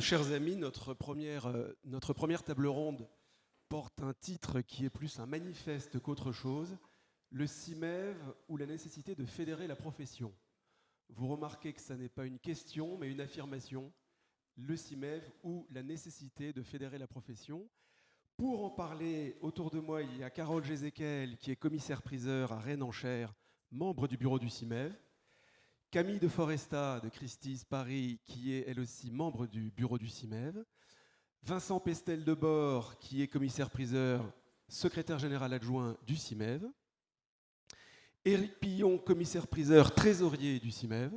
Chers amis, notre première table ronde porte un titre qui est plus un manifeste qu'autre chose, le CIMEV ou la nécessité de fédérer la profession. Vous remarquez que ça n'est pas une question, mais une affirmation, le CIMEV ou la nécessité de fédérer la profession. Pour en parler, autour de moi, il y a Carole Gézéquel, qui est commissaire-priseur à Rennes-en-Cher, membre du bureau du CIMEV. Camille de Foresta de Christie's Paris, qui est elle aussi membre du bureau du CIMEV. Vincent Pestel de Bord, qui est commissaire-priseur, secrétaire général adjoint du CIMEV. Éric Pillon, commissaire-priseur, trésorier du CIMEV.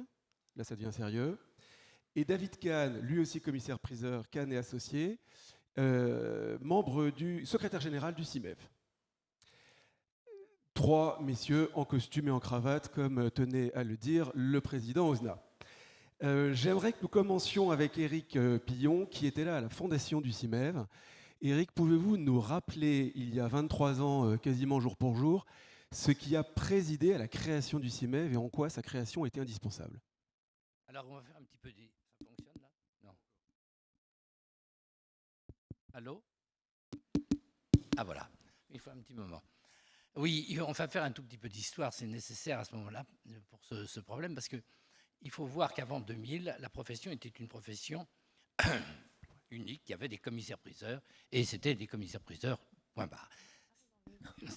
Là, ça devient sérieux. Et David Kahn, lui aussi commissaire-priseur, Kahn et associé, secrétaire général du CIMEV. Trois messieurs en costume et en cravate, comme tenait à le dire le président Osna. J'aimerais que nous commencions avec Éric Pillon, qui était là à la fondation du CIMEV. Éric, pouvez-vous nous rappeler, il y a 23 ans, quasiment jour pour jour, ce qui a présidé à la création du CIMEV et en quoi sa création était indispensable? Alors, on va faire un petit peu... Ça fonctionne, là? Non. Allô? Ah, voilà. Il faut un petit moment. Oui, on va faire un tout petit peu d'histoire, c'est nécessaire à ce moment-là pour ce problème, parce qu'il faut voir qu'avant 2000, la profession était une profession unique, il y avait des commissaires-priseurs, et c'était des commissaires-priseurs, point barre.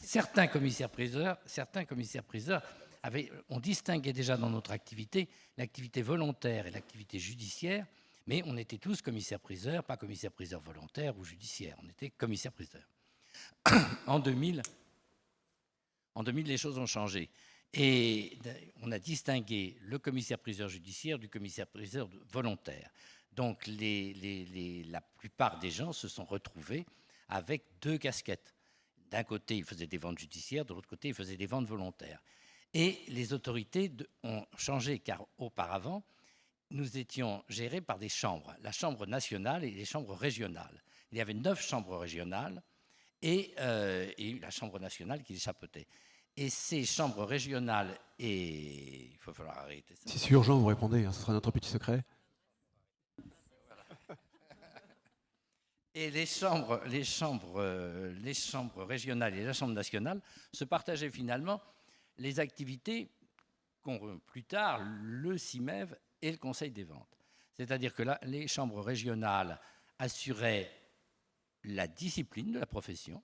Certains commissaires-priseurs on distinguait déjà dans notre activité l'activité volontaire et l'activité judiciaire, mais on était tous commissaires-priseurs, pas commissaires-priseurs volontaires ou judiciaires, on était commissaires-priseurs. En 2000, les choses ont changé. Et on a distingué le commissaire-priseur judiciaire du commissaire-priseur volontaire. Donc, la plupart des gens se sont retrouvés avec deux casquettes. D'un côté, ils faisaient des ventes judiciaires, de l'autre côté, ils faisaient des ventes volontaires. Et les autorités ont changé, car auparavant, nous étions gérés par des chambres, la Chambre nationale et les chambres régionales. Il y avait 9 chambres régionales et la Chambre nationale qui les chapeautait. Et ces chambres régionales, et il va falloir arrêter ça. Si c'est urgent, vous répondez, ce sera notre petit secret. Voilà. Et les chambres régionales et la Chambre nationale se partageaient finalement les activités qu'ont plus tard le CIMEV et le Conseil des ventes. C'est-à-dire que là, les chambres régionales assuraient la discipline de la profession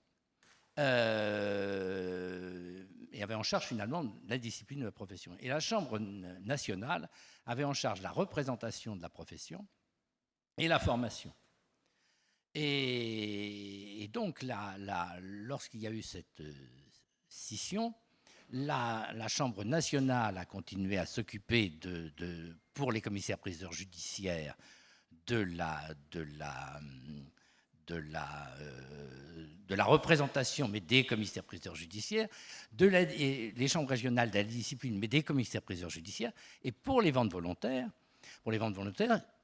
et avait en charge finalement la discipline de la profession. Et la Chambre nationale avait en charge la représentation de la profession et la formation. Et donc, lorsqu'il y a eu cette scission, la Chambre nationale a continué à s'occuper pour les commissaires-priseurs judiciaires de la représentation, mais des commissaires-priseurs judiciaires, les chambres régionales de la discipline, mais des commissaires-priseurs judiciaires, et pour les ventes volontaires,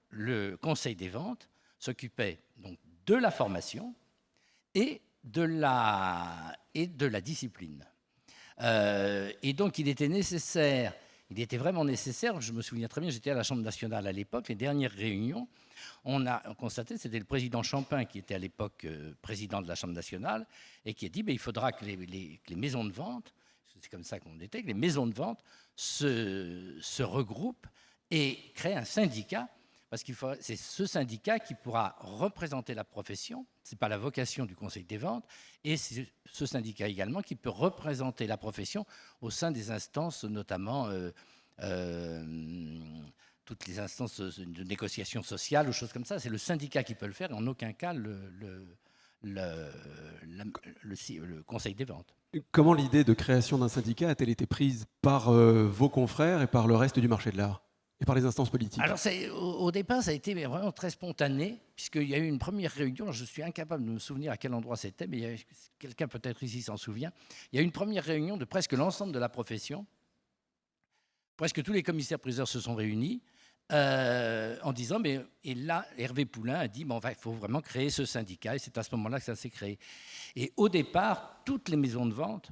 le Conseil des ventes s'occupait donc de la formation et de la discipline. Et donc, il était vraiment nécessaire, je me souviens très bien, j'étais à la Chambre nationale à l'époque, les dernières réunions, on a constaté, c'était le président Champin qui était à l'époque président de la Chambre nationale, et qui a dit il faudra que les maisons de vente, c'est comme ça qu'on était, que les maisons de vente se regroupent et créent un syndicat, parce que c'est ce syndicat qui pourra représenter la profession, ce n'est pas la vocation du Conseil des ventes, et c'est ce syndicat également qui peut représenter la profession au sein des instances, notamment toutes les instances de négociation sociale ou choses comme ça. C'est le syndicat qui peut le faire, et en aucun cas le Conseil des ventes. Comment l'idée de création d'un syndicat a-t-elle été prise par vos confrères et par le reste du marché de l'art et par les instances politiques? Alors, au départ, ça a été vraiment très spontané, puisqu'il y a eu une première réunion, je suis incapable de me souvenir à quel endroit c'était, mais quelqu'un peut-être ici s'en souvient. Il y a eu une première réunion de presque l'ensemble de la profession. Presque tous les commissaires-priseurs se sont réunis en disant, et là, Hervé Poulain a dit, il faut vraiment créer ce syndicat, et c'est à ce moment-là que ça s'est créé. Et au départ, toutes les maisons de vente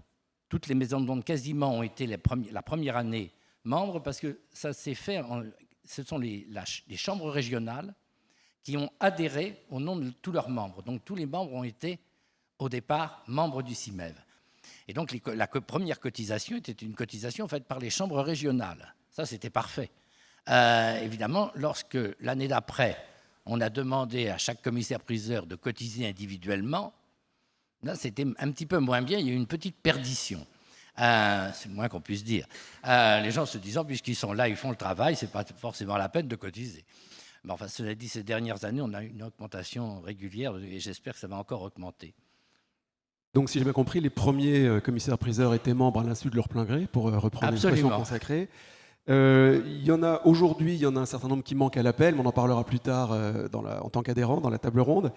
quasiment ont été la première année membres, parce que ça s'est fait, ce sont les chambres régionales qui ont adhéré au nom de tous leurs membres. Donc tous les membres ont été, au départ, membres du CIMEV. Et donc la première cotisation était une cotisation faite par les chambres régionales. Ça, c'était parfait. Évidemment, lorsque l'année d'après, on a demandé à chaque commissaire-priseur de cotiser individuellement, là, c'était un petit peu moins bien, il y a eu une petite perdition. C'est le moins qu'on puisse dire. Les gens se disant, puisqu'ils sont là, ils font le travail, ce n'est pas forcément la peine de cotiser. Mais enfin, cela dit, ces dernières années, on a une augmentation régulière et j'espère que ça va encore augmenter. Donc, si j'ai bien compris, les premiers commissaires-priseurs étaient membres à l'insu de leur plein gré, pour reprendre l'expression consacrée. Il y en a aujourd'hui, il y en a un certain nombre qui manquent à l'appel, mais on en parlera plus tard en tant qu'adhérent dans la table ronde.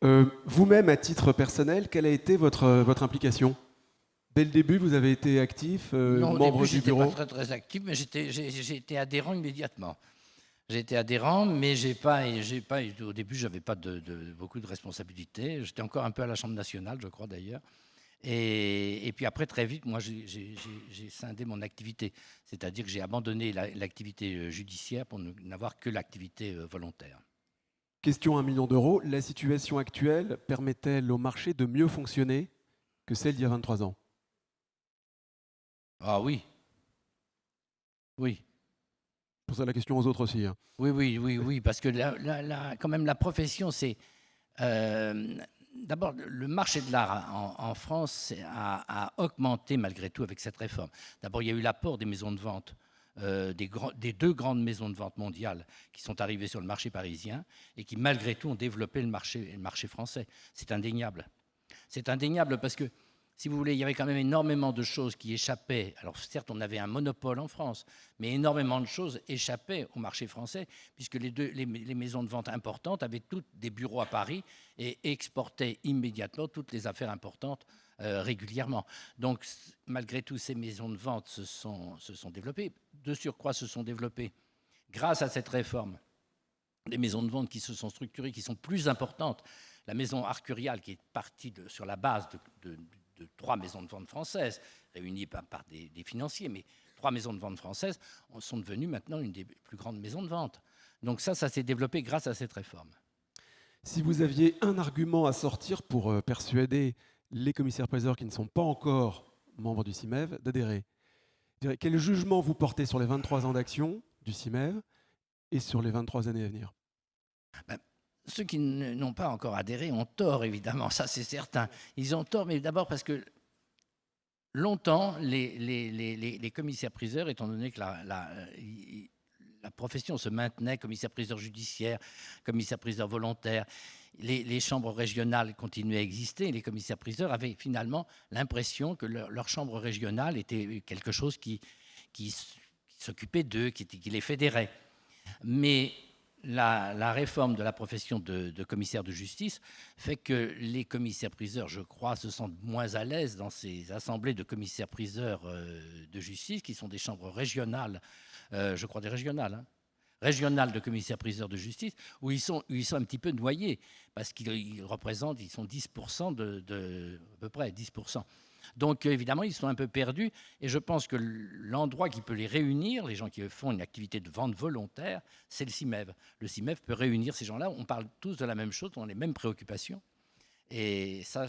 Vous-même, à titre personnel, quelle a été votre implication ? Dès le début, vous avez été actif, membre du bureau ? Non, au début, je n'étais pas très actif, mais j'ai été adhérent immédiatement. J'ai été adhérent, mais au début, je n'avais pas beaucoup de responsabilités. J'étais encore un peu à la Chambre nationale, je crois d'ailleurs. Et puis après, très vite, moi, j'ai scindé mon activité. C'est-à-dire que j'ai abandonné l'activité judiciaire pour n'avoir que l'activité volontaire. Question 1 million d'euros. La situation actuelle permet-elle au marché de mieux fonctionner que celle d'il y a 23 ans ? Ah oui. Oui. Je pose la question aux autres aussi. Hein. Oui, parce que quand même la profession, c'est... D'abord, le marché de l'art en France a augmenté malgré tout avec cette réforme. D'abord, il y a eu l'apport des maisons de vente, des deux grandes maisons de vente mondiales qui sont arrivées sur le marché parisien et qui, malgré tout, ont développé le marché français. C'est indéniable. C'est indéniable parce que, si vous voulez, il y avait quand même énormément de choses qui échappaient. Alors certes, on avait un monopole en France, mais énormément de choses échappaient au marché français, puisque les maisons de vente importantes avaient toutes des bureaux à Paris et exportaient immédiatement toutes les affaires importantes régulièrement. Donc, malgré tout, ces maisons de vente se sont développées. De surcroît, se sont développées grâce à cette réforme. Des maisons de vente qui se sont structurées, qui sont plus importantes. La maison Arcurial, qui est partie sur la base de 3 maisons de vente françaises, réunies par des financiers, mais 3 maisons de vente françaises sont devenues maintenant une des plus grandes maisons de vente. Donc ça s'est développé grâce à cette réforme. Si vous aviez un argument à sortir pour persuader les commissaires-priseurs qui ne sont pas encore membres du CIMEV d'adhérer, quel jugement vous portez sur les 23 ans d'action du CIMEV et sur les 23 années à venir ? Ceux qui n'ont pas encore adhéré ont tort, évidemment, ça c'est certain. Ils ont tort, mais d'abord parce que longtemps, les commissaires-priseurs, étant donné que la profession se maintenait, commissaire-priseur judiciaire, commissaire-priseur volontaire, les chambres régionales continuaient à exister, les commissaires-priseurs avaient finalement l'impression que leur chambre régionale était quelque chose qui s'occupait d'eux, qui les fédérait. Mais la réforme de la profession de commissaire de justice fait que les commissaires-priseurs, je crois, se sentent moins à l'aise dans ces assemblées de commissaires-priseurs de justice, qui sont des chambres régionales, je crois des régionales, régionales de commissaires-priseurs de justice, où ils sont un petit peu noyés, parce qu'ils représentent, ils sont 10% à peu près 10%. Donc, évidemment, ils sont un peu perdus. Et je pense que l'endroit qui peut les réunir, les gens qui font une activité de vente volontaire, c'est le CIMEV. Le CIMEV peut réunir ces gens-là. On parle tous de la même chose, on a les mêmes préoccupations. Et ça,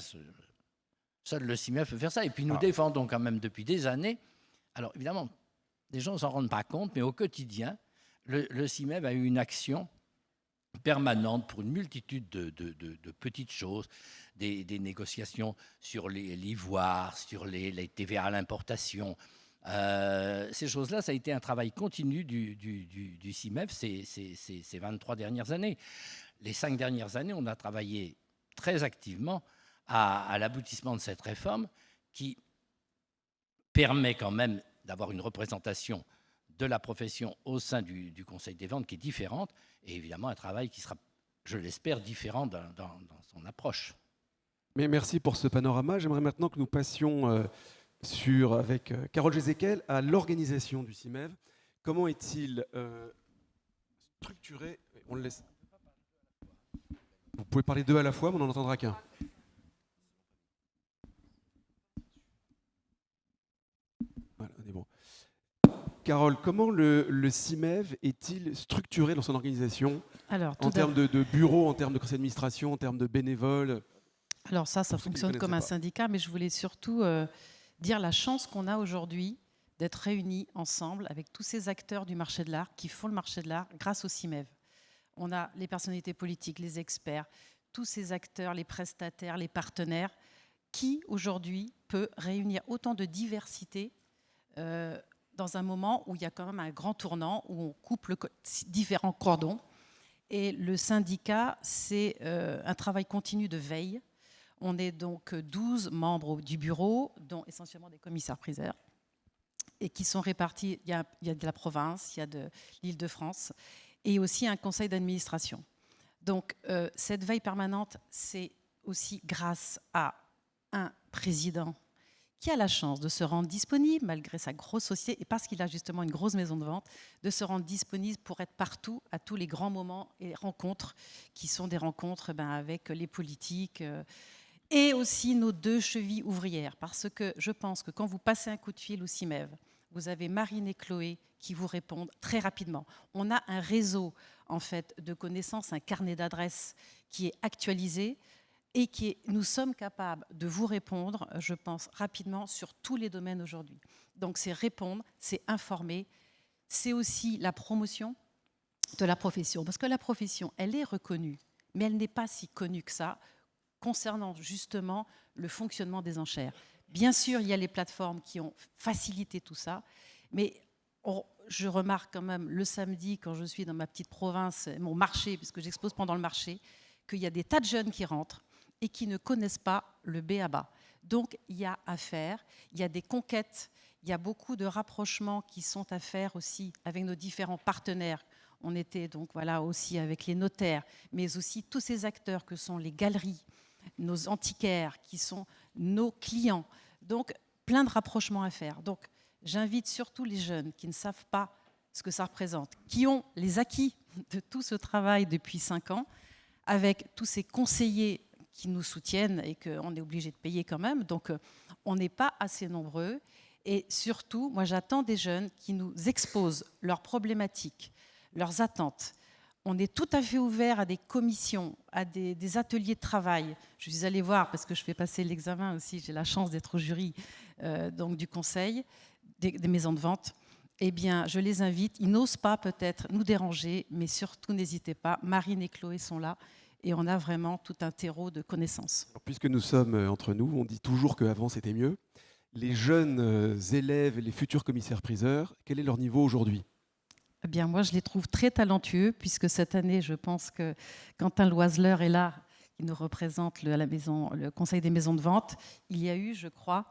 seul le CIMEV peut faire ça. Et puis, nous défendons quand même depuis des années. Alors, évidemment, les gens ne s'en rendent pas compte, mais au quotidien, le CIMEV a eu une action permanente pour une multitude de petites choses, des négociations sur l'ivoire, sur les TVA à l'importation. Ces choses-là, ça a été un travail continu du CIMEV ces 23 dernières années. Les 5 dernières années, on a travaillé très activement à l'aboutissement de cette réforme qui permet quand même d'avoir une représentation de la profession au sein du Conseil des ventes qui est différente, et évidemment un travail qui sera, je l'espère, différent dans son approche. Mais merci pour ce panorama. J'aimerais maintenant que nous passions avec Carole Jézéquel à l'organisation du CIMEV. Comment est-il structuré ? On le laisse. Vous pouvez parler d'eux à la fois, mais on n'en entendra qu'un. Voilà, on est bon. Carole, comment le CIMEV est-il structuré dans son organisation Alors, en termes de bureau, en termes de conseil d'administration, en termes de bénévoles? Alors ça Pour ceux qui ne fonctionne comme un connaissaient pas. syndicat, mais je voulais surtout dire la chance qu'on a aujourd'hui d'être réunis ensemble avec tous ces acteurs du marché de l'art qui font le marché de l'art grâce au CIMEV. On a les personnalités politiques, les experts, tous ces acteurs, les prestataires, les partenaires, qui aujourd'hui peut réunir autant de diversité dans un moment où il y a quand même un grand tournant, où on coupe différents cordons. Et le syndicat, c'est un travail continu de veille. On est donc 12 membres du bureau, dont essentiellement des commissaires-priseurs, et qui sont répartis, il y a de la province, il y a de l'Île-de-France, et aussi un conseil d'administration. Donc cette veille permanente, c'est aussi grâce à un président qui a la chance de se rendre disponible, malgré sa grosse société, et parce qu'il a justement une grosse maison de vente, de se rendre disponible pour être partout, à tous les grands moments et rencontres, qui sont des rencontres avec les politiques, et aussi nos 2 chevilles ouvrières. Parce que je pense que quand vous passez un coup de fil au CIMEV, vous avez Marine et Chloé qui vous répondent très rapidement. On a un réseau en fait, de connaissances, un carnet d'adresses qui est actualisé, et nous sommes capables de vous répondre, je pense, rapidement sur tous les domaines aujourd'hui. Donc c'est répondre, c'est informer, c'est aussi la promotion de la profession. Parce que la profession, elle est reconnue, mais elle n'est pas si connue que ça, concernant justement le fonctionnement des enchères. Bien sûr, il y a les plateformes qui ont facilité tout ça, mais je remarque quand même le samedi, quand je suis dans ma petite province, mon marché, puisque j'expose pendant le marché, qu'il y a des tas de jeunes qui rentrent et qui ne connaissent pas le b.a.-ba. Donc, il y a à faire, il y a des conquêtes, il y a beaucoup de rapprochements qui sont à faire aussi avec nos différents partenaires. On était donc voilà aussi avec les notaires, mais aussi tous ces acteurs que sont les galeries, nos antiquaires, qui sont nos clients. Donc, plein de rapprochements à faire. Donc, j'invite surtout les jeunes qui ne savent pas ce que ça représente, qui ont les acquis de tout ce travail depuis 5 ans, avec tous ces conseillers qui nous soutiennent et qu'on est obligé de payer quand même. Donc, on n'est pas assez nombreux. Et surtout, moi, j'attends des jeunes qui nous exposent leurs problématiques, leurs attentes. On est tout à fait ouvert à des commissions, à des ateliers de travail. Je suis allée voir, parce que je fais passer l'examen aussi, j'ai la chance d'être au jury donc du conseil des maisons de vente. Eh bien, je les invite. Ils n'osent pas peut-être nous déranger, mais surtout, n'hésitez pas. Marine et Chloé sont là. Et on a vraiment tout un terreau de connaissances. Alors, puisque nous sommes entre nous, on dit toujours qu'avant c'était mieux. Les jeunes élèves et les futurs commissaires-priseurs, quel est leur niveau aujourd'hui? Eh bien, moi, je les trouve très talentueux, puisque cette année, je pense que Quentin Loiseleur est là, qui nous représente le Conseil des maisons de vente. Il y a eu, je crois,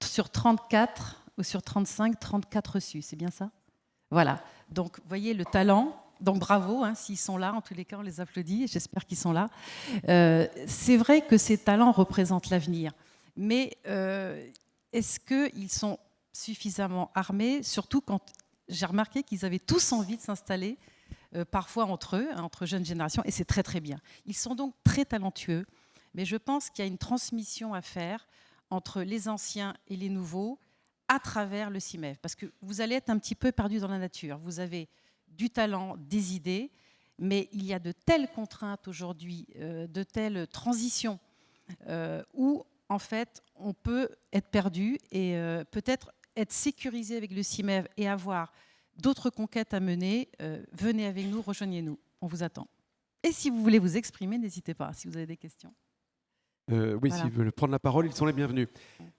sur 34 ou sur 35, 34 reçus. C'est bien ça? Voilà. Donc, vous voyez le talent. Donc bravo, s'ils sont là, en tous les cas, on les applaudit, j'espère qu'ils sont là. C'est vrai que ces talents représentent l'avenir, mais est-ce qu'ils sont suffisamment armés, surtout quand j'ai remarqué qu'ils avaient tous envie de s'installer, parfois entre eux, entre jeunes générations, et c'est très très bien. Ils sont donc très talentueux, mais je pense qu'il y a une transmission à faire entre les anciens et les nouveaux à travers le CIMEV, parce que vous allez être un petit peu perdus dans la nature. Vous avez du talent, des idées, mais il y a de telles contraintes aujourd'hui, de telles transitions, où en fait on peut être perdu et peut-être être sécurisé avec le CIMEV et avoir d'autres conquêtes à mener. Venez avec nous, rejoignez-nous, on vous attend. Et si vous voulez vous exprimer, n'hésitez pas, si vous avez des questions. Oui, voilà. S'ils veulent prendre la parole, ils sont les bienvenus.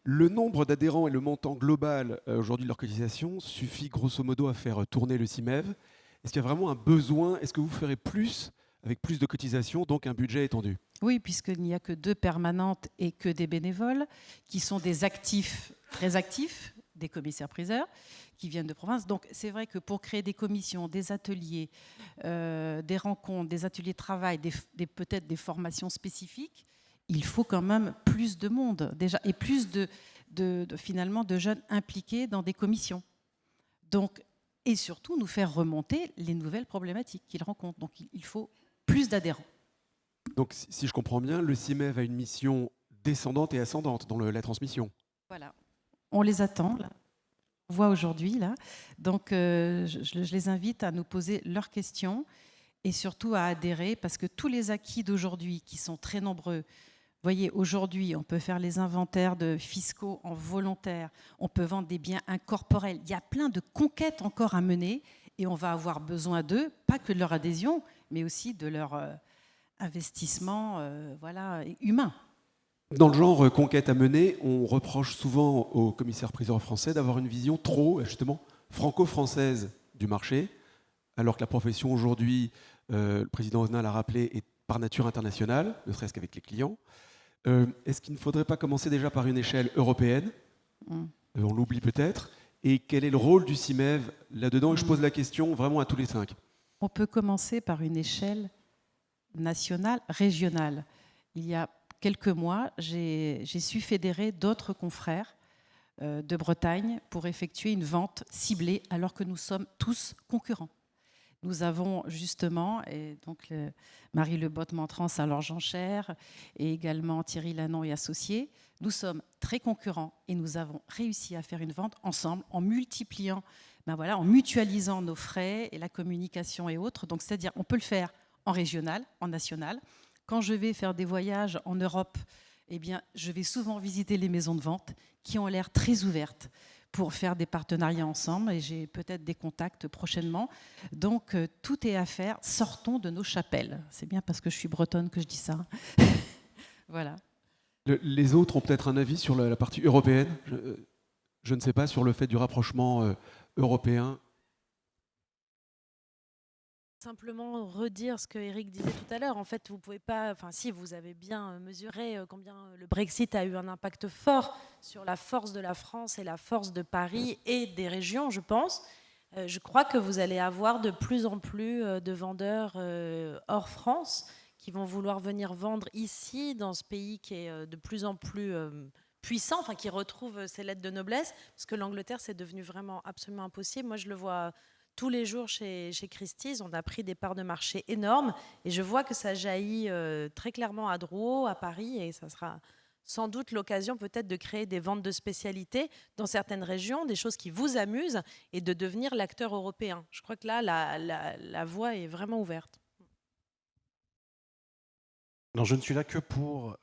Le nombre d'adhérents et le montant global aujourd'hui de leur cotisation suffit grosso modo à faire tourner le CIMEV. Est-ce qu'il y a vraiment un besoin? Est-ce que vous ferez plus avec plus de cotisations, donc un budget étendu? Oui, puisqu'il n'y a que 2 permanentes et que des bénévoles, qui sont des actifs, très actifs, des commissaires-priseurs, qui viennent de province. Donc c'est vrai que pour créer des commissions, des ateliers, des rencontres, des ateliers de travail, peut-être des formations spécifiques, il faut quand même plus de monde déjà, et plus finalement de jeunes impliqués dans des commissions. Donc, et surtout nous faire remonter les nouvelles problématiques qu'ils rencontrent. Donc il faut plus d'adhérents. Donc si je comprends bien, le CIMEV a une mission descendante et ascendante dans la transmission. Voilà, on les attend là. voit aujourd'hui là. Donc, je les invite à nous poser leurs questions et surtout à adhérer parce que tous les acquis d'aujourd'hui, qui sont très nombreux, voyez, aujourd'hui, on peut faire les inventaires de fiscaux en volontaire, on peut vendre des biens incorporels. Il y a plein de conquêtes encore à mener et on va avoir besoin d'eux, pas que de leur adhésion, mais aussi de leur investissement voilà, humain. Dans le genre conquête à mener, on reproche souvent aux commissaires-priseurs français d'avoir une vision trop, justement, franco-française du marché, alors que la profession aujourd'hui, le président Oznin l'a rappelé, est par nature internationale, ne serait-ce qu'avec les clients. Est-ce qu'il ne faudrait pas commencer déjà par une échelle européenne ? On l'oublie peut-être. Et quel est le rôle du CIMEV là-dedans ? Et je pose la question vraiment à tous les 5. On peut commencer par une échelle nationale, régionale. Il y a quelques mois, j'ai su fédérer d'autres confrères de Bretagne pour effectuer une vente ciblée alors que nous sommes tous concurrents. Nous avons justement, et donc Marie Lebotte-Montrance à l'Orgenchère et également Thierry Lanon et associés, nous sommes très concurrents et nous avons réussi à faire une vente ensemble en multipliant, en mutualisant nos frais et la communication et autres. Donc c'est-à-dire on peut le faire en régional, en national. Quand je vais faire des voyages en Europe, eh bien, je vais souvent visiter les maisons de vente qui ont l'air très ouvertes pour faire des partenariats ensemble et j'ai peut-être des contacts prochainement. Donc, tout est à faire. Sortons de nos chapelles. C'est bien parce que je suis bretonne que je dis ça. Voilà. Les autres ont peut-être un avis sur la partie européenne. Je ne sais pas, sur le fait du rapprochement européen. Simplement redire ce que Eric disait tout à l'heure. En fait, vous pouvez pas. Enfin, si vous avez bien mesuré combien le Brexit a eu un impact fort sur la force de la France et la force de Paris et des régions, je pense. Je crois que vous allez avoir de plus en plus de vendeurs hors France qui vont vouloir venir vendre ici, dans ce pays qui est de plus en plus puissant, enfin qui retrouve ses lettres de noblesse, parce que l'Angleterre, c'est devenu vraiment absolument impossible. Moi, je le vois tous les jours chez Christie's, on a pris des parts de marché énormes et je vois que ça jaillit très clairement à Drouot, à Paris, et ça sera sans doute l'occasion peut-être de créer des ventes de spécialités dans certaines régions, des choses qui vous amusent et de devenir l'acteur européen. Je crois que là, la voie est vraiment ouverte. Non, je ne suis là que pour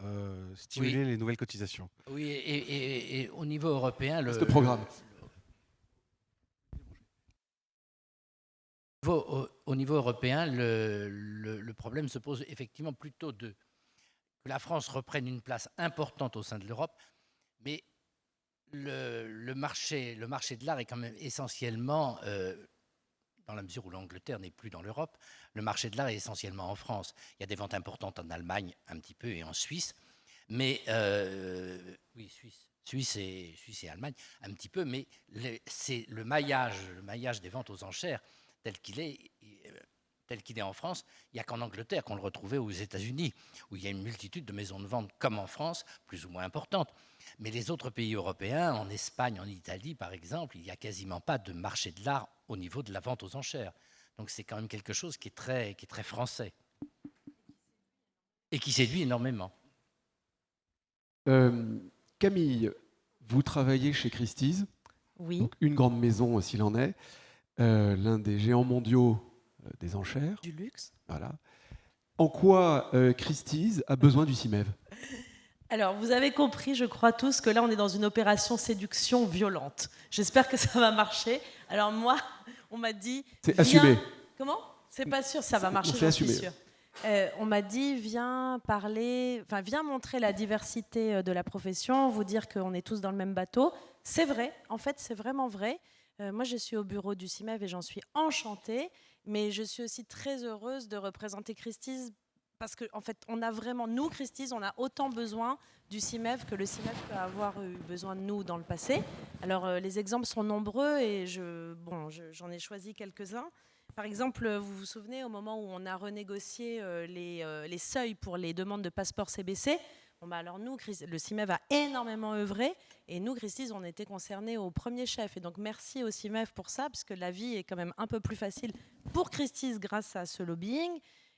stimuler les nouvelles cotisations. Oui, et au niveau européen, le programme. Au niveau européen, le problème se pose effectivement plutôt que la France reprenne une place importante au sein de l'Europe, mais le marché de l'art est quand même essentiellement, dans la mesure où l'Angleterre n'est plus dans l'Europe, le marché de l'art est essentiellement en France. Il y a des ventes importantes en Allemagne, un petit peu, et en Suisse, mais oui, Suisse et Allemagne, un petit peu, mais c'est le maillage des ventes aux enchères tel qu'il est en France. Il n'y a qu'en Angleterre qu'on le retrouvait, aux États-Unis, où il y a une multitude de maisons de vente, comme en France, plus ou moins importantes. Mais les autres pays européens, en Espagne, en Italie, par exemple, il n'y a quasiment pas de marché de l'art au niveau de la vente aux enchères. Donc c'est quand même quelque chose qui est très français et qui séduit énormément. Camille, vous travaillez chez Christie's, oui. Donc une grande maison s'il en est, l'un des géants mondiaux des enchères. Du luxe. Voilà. En quoi Christie's a besoin du CIMEV ? Alors, vous avez compris, je crois tous, que là, on est dans une opération séduction violente. J'espère que ça va marcher. Alors moi, on m'a dit... C'est assumé. Comment ? C'est pas sûr, ça va marcher, j'en suis sûre. On m'a dit, viens montrer la diversité de la profession, vous dire qu'on est tous dans le même bateau. C'est vrai, en fait, c'est vraiment vrai. Moi, je suis au bureau du CIMEV et j'en suis enchantée, mais je suis aussi très heureuse de représenter Christie's parce qu'en fait, on a vraiment, nous, Christie's, on a autant besoin du CIMEV que le CIMEV peut avoir eu besoin de nous dans le passé. Alors, les exemples sont nombreux et j'en ai choisi quelques-uns. Par exemple, vous vous souvenez, au moment où on a renégocié les seuils pour les demandes de passeport CBC, alors nous, le CIMEV a énormément œuvré et nous, Christie's, on était concernés au premier chef. Et donc, merci au CIMEV pour ça, parce que la vie est quand même un peu plus facile pour Christie's grâce à ce lobbying.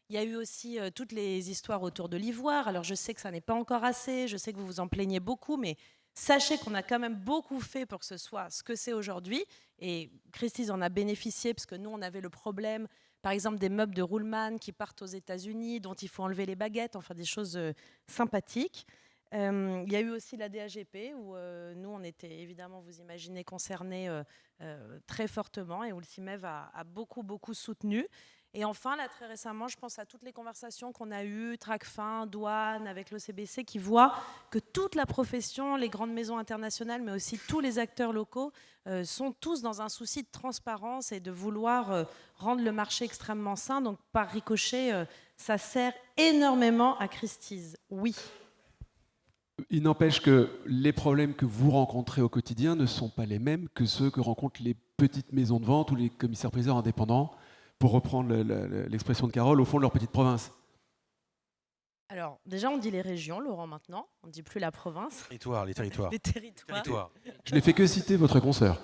Il y a eu aussi toutes les histoires autour de l'ivoire. Alors, je sais que ça n'est pas encore assez, je sais que vous vous en plaignez beaucoup, mais Sachez qu'on a quand même beaucoup fait pour que ce soit ce que c'est aujourd'hui. Et Christie's en a bénéficié parce que nous, on avait le problème, par exemple, des meubles de Ruhlmann qui partent aux États-Unis, dont il faut enlever les baguettes, enfin des choses sympathiques. Il y a eu aussi la DAGP où nous, on était évidemment, vous imaginez, concernés très fortement et où le CIMEV a beaucoup soutenu. Et enfin, là, très récemment, je pense à toutes les conversations qu'on a eues, Tracfin, Douane, avec l'OCBC, qui voient que toute la profession, les grandes maisons internationales, mais aussi tous les acteurs locaux, sont tous dans un souci de transparence et de vouloir rendre le marché extrêmement sain. Donc, par ricochet, ça sert énormément à Christie's, oui. Il n'empêche que les problèmes que vous rencontrez au quotidien ne sont pas les mêmes que ceux que rencontrent les petites maisons de vente ou les commissaires-priseurs indépendants, pour reprendre l'expression de Carole, au fond de leur petite province. Alors, déjà, on dit les régions, Laurent, maintenant. On ne dit plus la province. Les territoires. Les territoires. Je n'ai fait que citer votre consoeur.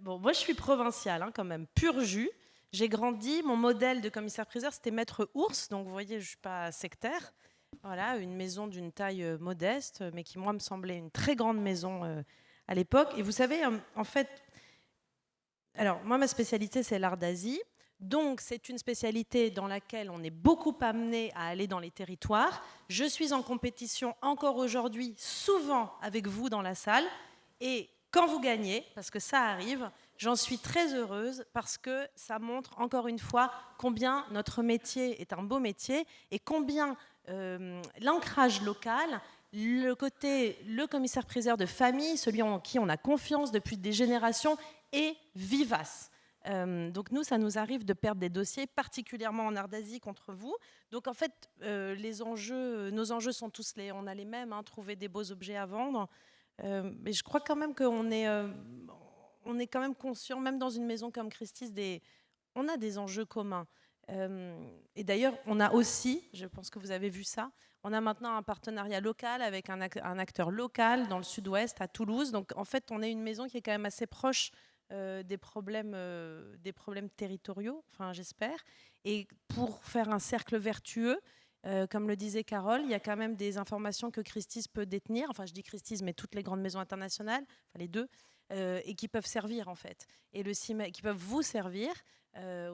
Bon, moi, je suis provinciale, quand même, pur jus. J'ai grandi, mon modèle de commissaire-priseur, c'était Maître Ours. Donc, vous voyez, je ne suis pas sectaire. Voilà, une maison d'une taille modeste, mais qui, moi, me semblait une très grande maison à l'époque. Et vous savez, en fait... Alors, moi, ma spécialité, c'est l'art d'Asie. Donc, c'est une spécialité dans laquelle on est beaucoup amené à aller dans les territoires. Je suis en compétition encore aujourd'hui, souvent avec vous dans la salle. Et quand vous gagnez, parce que ça arrive, j'en suis très heureuse parce que ça montre encore une fois combien notre métier est un beau métier et combien l'ancrage local, le commissaire-priseur de famille, celui en qui on a confiance depuis des générations, est vivace. Donc nous, ça nous arrive de perdre des dossiers, particulièrement en art d'Asie contre vous. Donc en fait, nos enjeux sont tous on a les mêmes, trouver des beaux objets à vendre. Mais je crois quand même qu'on est, on est quand même conscient, même dans une maison comme Christie's, on a des enjeux communs. Et d'ailleurs, on a aussi, je pense que vous avez vu ça, on a maintenant un partenariat local avec un acteur local dans le sud-ouest, à Toulouse. Donc en fait, on est une maison qui est quand même assez proche des problèmes territoriaux, enfin j'espère. Et pour faire un cercle vertueux, comme le disait Carole, il y a quand même des informations que Christie's peut détenir, enfin je dis Christie's, mais toutes les grandes maisons internationales, enfin les deux, et qui peuvent servir en fait, et qui peuvent vous servir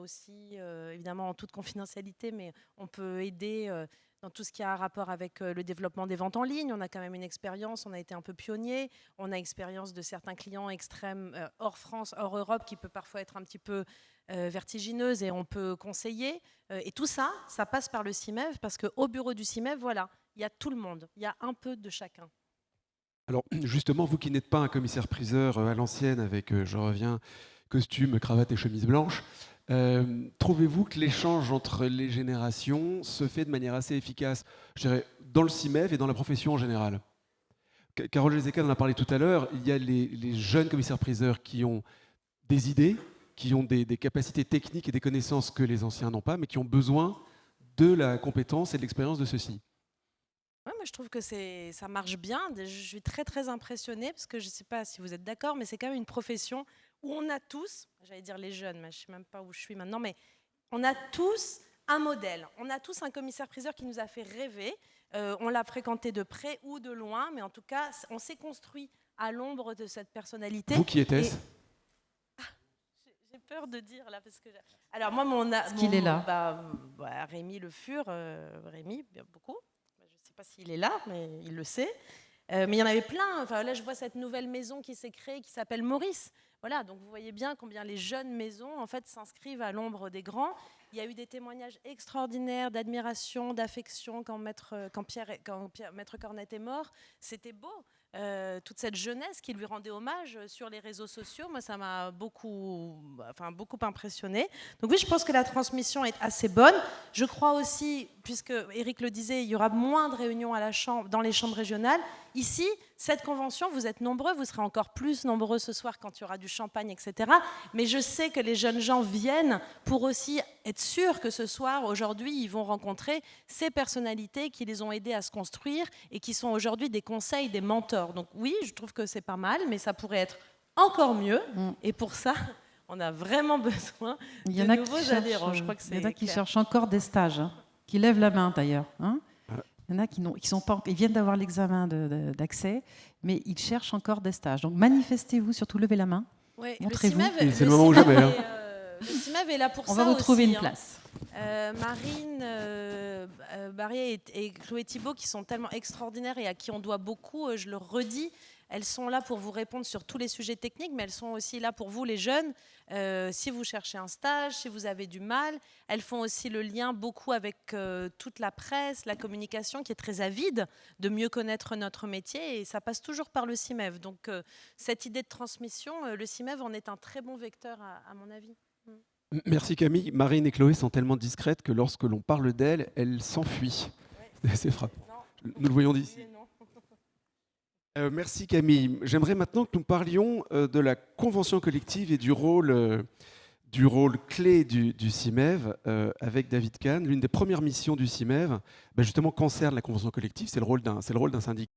aussi, évidemment en toute confidentialité, mais on peut aider dans tout ce qui a un rapport avec le développement des ventes en ligne. On a quand même une expérience, on a été un peu pionnier, on a expérience de certains clients extrêmes hors France, hors Europe, qui peut parfois être un petit peu vertigineuse, et on peut conseiller. Et tout ça, ça passe par le CIMEV, parce qu'au bureau du CIMEV, voilà, il y a tout le monde, il y a un peu de chacun. Alors justement, vous qui n'êtes pas un commissaire-priseur à l'ancienne avec, je reviens, costume, cravate et chemise blanche, trouvez-vous que l'échange entre les générations se fait de manière assez efficace, je dirais, dans le CIMEV et dans la profession en général? Carole Gézéka en a parlé tout à l'heure, il y a les jeunes commissaires-priseurs qui ont des idées, qui ont des capacités techniques et des connaissances que les anciens n'ont pas, mais qui ont besoin de la compétence et de l'expérience de ceux-ci. Ouais, moi, je trouve que ça marche bien. Je suis très impressionnée, parce que je ne sais pas si vous êtes d'accord, mais c'est quand même une profession où on a tous, j'allais dire les jeunes, mais je ne sais même pas où je suis maintenant, mais on a tous un modèle. On a tous un commissaire-priseur qui nous a fait rêver. On l'a fréquenté de près ou de loin, mais en tout cas, on s'est construit à l'ombre de cette personnalité. Vous, qui était-ce? J'ai peur de dire là, parce que... Alors moi, qu'il est là. Rémi Le Fur, Rémi, bien beaucoup. Je ne sais pas s'il est là, mais il le sait. Mais il y en avait plein. Enfin, là, je vois cette nouvelle maison qui s'est créée, qui s'appelle Maurice. Voilà, donc vous voyez bien combien les jeunes maisons en fait s'inscrivent à l'ombre des grands. Il y a eu des témoignages extraordinaires d'admiration, d'affection quand Maître Cornette est mort. C'était beau. Toute cette jeunesse qui lui rendait hommage sur les réseaux sociaux, moi ça m'a beaucoup impressionné. Donc oui, je pense que la transmission est assez bonne. Je crois aussi, puisque Éric le disait, il y aura moins de réunions dans les chambres régionales. Ici, cette convention, vous êtes nombreux, vous serez encore plus nombreux ce soir quand il y aura du champagne, etc. Mais je sais que les jeunes gens viennent pour aussi être sûrs que ce soir, aujourd'hui, ils vont rencontrer ces personnalités qui les ont aidés à se construire et qui sont aujourd'hui des conseils, des mentors. Donc oui, je trouve que c'est pas mal, mais ça pourrait être encore mieux. Et pour ça, on a vraiment besoin de nouveaux adhérents. Je crois que il y en a qui cherchent encore des stages, qui lèvent la main d'ailleurs. Il y en a qui sont pas, ils viennent d'avoir l'examen d'accès, mais ils cherchent encore des stages. Donc manifestez-vous, surtout levez la main. Ouais, Montrez-vous. C'est le moment ou jamais. Hein. Le CIMEV est là pour ça. On va vous trouver aussi, une place. Marine Barrier et Chloé Thibault, qui sont tellement extraordinaires et à qui on doit beaucoup, je le redis, elles sont là pour vous répondre sur tous les sujets techniques, mais elles sont aussi là pour vous, les jeunes. Si vous cherchez un stage, si vous avez du mal, elles font aussi le lien beaucoup avec toute la presse, la communication, qui est très avide de mieux connaître notre métier, et ça passe toujours par le CIMEV. Donc cette idée de transmission, le CIMEV en est un très bon vecteur à mon avis. Merci Camille. Marine et Chloé sont tellement discrètes que lorsque l'on parle d'elles, elles s'enfuient. Ouais. C'est frappant. Nous le voyons d'ici. Merci Camille. J'aimerais maintenant que nous parlions de la convention collective et du rôle clé du CIMEV avec David Kahn. L'une des premières missions du CIMEV, justement, concerne la convention collective. C'est le rôle d'un syndicat.